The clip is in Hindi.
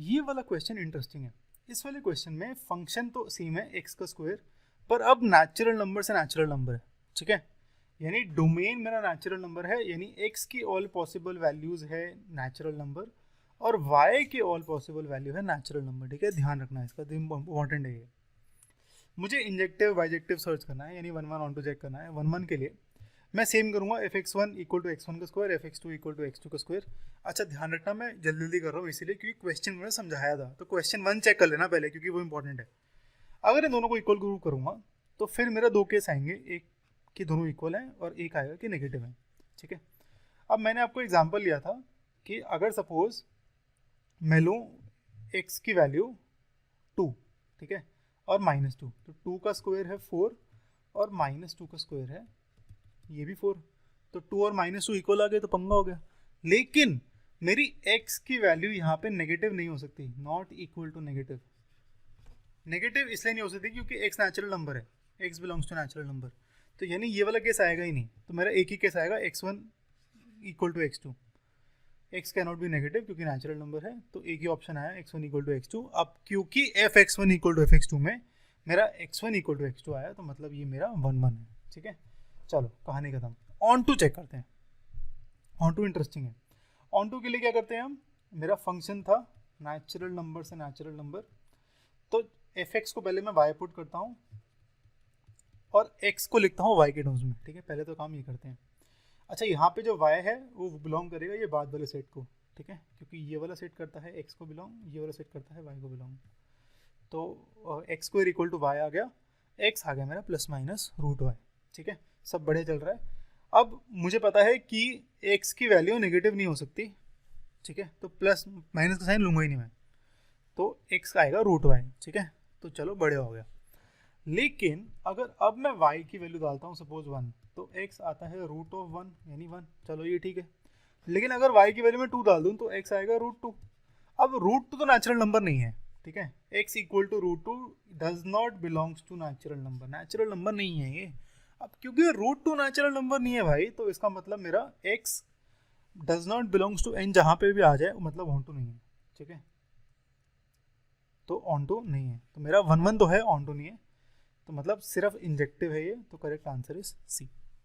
ये वाला क्वेश्चन इंटरेस्टिंग है। इस वाले क्वेश्चन में फंक्शन तो सेम है एक्स का स्क्वायर, पर अब नेचुरल नंबर से नेचुरल नंबर है, ठीक है। यानी डोमेन मेरा नेचुरल नंबर है, यानी एक्स की ऑल पॉसिबल वैल्यूज है नेचुरल नंबर और वाई की ऑल पॉसिबल वैल्यू है नेचुरल नंबर, ठीक है। ध्यान रखना है इसका, इंपॉर्टेंट है ये। मुझे इंजेक्टिव बाइजेक्टिव सर्च करना है, यानी 1 1 ऑन टू चेक करना है। 1 1 के लिए मैं सेम करूंगा, f x one equal to x one का square, f x two equal to x two का स्क्वायर। अच्छा ध्यान रखना, मैं जल्दी जल्दी कर रहा हूँ इसीलिए क्योंकि क्वेश्चन मैंने समझाया था, तो क्वेश्चन 1 चेक कर लेना पहले क्योंकि वो इंपॉर्टेंट है। अगर इन दोनों को इक्वल ग्रुप करूंगा तो फिर मेरा दो केस आएंगे, एक कि दोनों इक्वल हैं और एक आएगा कि नेगेटिव है, ठीक है। अब मैंने आपको एग्जाम्पल लिया था कि अगर सपोज मैं लूँ एक्स की वैल्यू 2, ठीक है, और -2, तो 2 का स्क्वायर है 4 और -2 का स्क्वायर है ये भी 4, तो 2 और -2 इक्वल आ गए तो पंगा हो गया। लेकिन मेरी x की वैल्यू यहाँ पे नेगेटिव नहीं हो सकती, not equal to negative. Negative इसलिए नहीं हो सकती क्योंकि x नेचुरल नंबर है, x belongs to natural number, तो यानी ये वाला केस आएगा ही नहीं। तो मेरा एक ही केस आएगा x1 equal to x2, x cannot be negative क्योंकि नेचुरल नंबर है, तो एक ही ऑप्शन आया x1 इक्वल टू x2। अब क्योंकि f x1 equal to f x2 में मेरा x1 इक्वल टू x2 आया, तो मतलब ये मेरा 1 1 है, ठीक है। चलो कहानी खत्म, ऑन टू चेक करते हैं। ऑन टू इंटरेस्टिंग है। ऑन टू के लिए क्या करते हैं हम, मेरा फंक्शन था नेचुरल नंबर से नेचुरल नंबर, तो एफ एक्स को पहले मैं वाई पुट करता हूँ और एक्स को लिखता हूँ वाई के टर्म्स में, ठीक है। पहले तो काम ये करते हैं। अच्छा यहाँ पे जो वाई है वो बिलोंग करेगा ये बाद वाले सेट को, ठीक है, क्योंकि ये वाला सेट करता है एक्स को बिलोंग, ये वाला सेट करता है वाई को बिलोंग। तो x square equal to y आ गया, एक्स आ गया मेरा प्लस माइनस रूट वाई, ठीक है। सब बढ़िया चल रहा है। अब मुझे पता है कि एक्स की वैल्यू नेगेटिव नहीं हो सकती, ठीक है, तो प्लस माइनस का साइन लूंगा ही नहीं मैं, तो एक्स आएगा रूट वाई, ठीक है। तो चलो बढ़िया हो गया। लेकिन अगर अब मैं y की वैल्यू डालता हूँ सपोज 1, तो x आता है रूट ऑफ 1 यानी 1, चलो ये ठीक है। लेकिन अगर y की वैल्यू में 2 डाल दूँ तो x आएगा रूट 2। अब रूट 2 तो नेचुरल नंबर नहीं है, ठीक है। x equal to root 2 does not belongs to natural number, natural number नहीं है ये। अब क्योंकि रूट 2 नेचुरल नंबर नहीं है भाई, तो इसका मतलब मेरा x does not belongs to n, जहाँ पे भी आ जाए मतलब ऑन टू नहीं है, ठीक है। तो ऑन टू नहीं है, तो मेरा 1 1 तो है, ऑन टू नहीं है, तो मतलब सिर्फ इंजेक्टिव है ये, तो करेक्ट आंसर इज सी।